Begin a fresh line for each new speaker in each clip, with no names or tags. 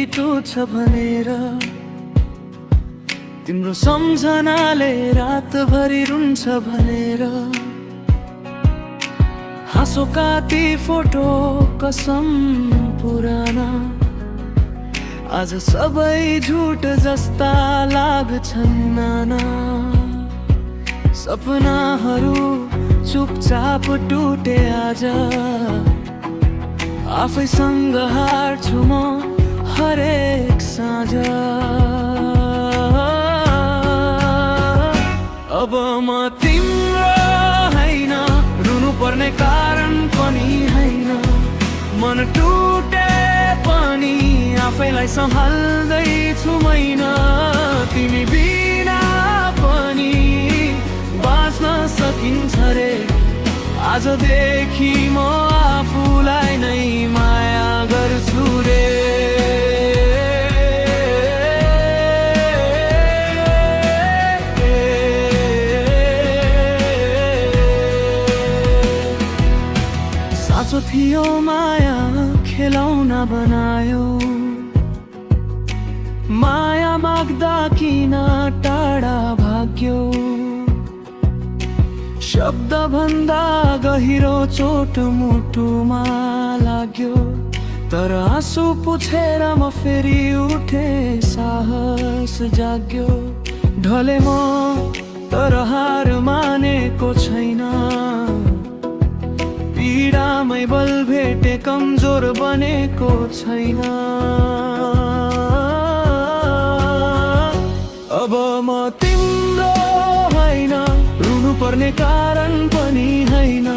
कति टुट्छ भनेर तिम्रो सम्झनाले रातभरि रुन्छ भनेर हाँसोका ती फोटो कसम पुराना आज सबै झुट जस्ता लाग्छन् नाना सपनाहरू चुपचाप टुटे आज आफैसँग हार्छु म हरेक साँझ अब म तिम्रो हैन रुनु पर्ने कारण पनि हैन मन टुटे पनि आफैलाई सम्हाल्दैछु मैन तिमी बिना पनि बाँच्न सकिन्छ रे आजदेखि म आफूलाई नै माया गर्छु रे साँचो थियो माया खेलौना बनायो माया माग्दा किन टाढा भाग्यो शब्द भन्दा गहिरो चोट मुटुमा लाग्यो तर आँसु पुछेर म फेरि उठे साहस जाग्यो ढले म तर हार मानेको छैन पीडामै बल भेटे कमजोर बनेको छैन अब म तिम्रो हैन रुनु पर्ने कारण पनि हैन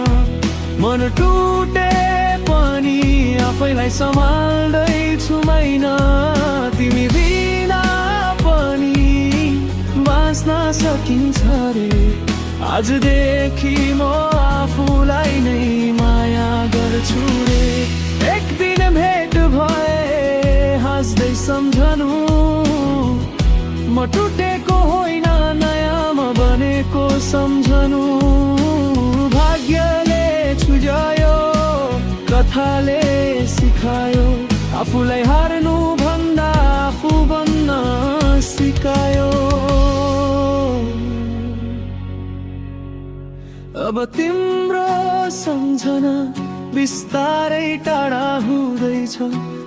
मन टुटे पनि आफैलाई सम्हाल्दैछु मैन तिमी बिना पनि बाँच्न सकिन्छ रे आजदेखि म आफूलाई नै माया गर्छु रे एक दिन भेट भए हाँस्दै सम्झनु म टुटेको होइन नयाँमा बनेको सम्झनु भाग्यले छुझायो कथाले सिकायो आफूलाई हार्नु भन्दा आफू बन्न सिकायो अब तिम्रो सम्झना बिस्तारै टाढा हुँदैछ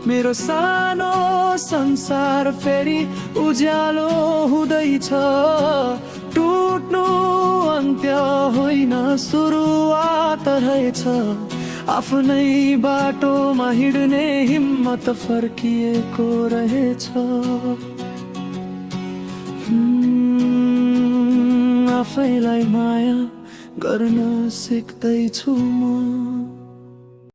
मेरो सानो संसार फेरि उज्यालो हुँदैछ टुट्नु अन्त्य होइन सुरुवात रहेछ आफ्नै बाटोमा हिँड्ने हिम्मत फर्किएको रहेछ आफैलाई माया गर्न सिक्दैछु म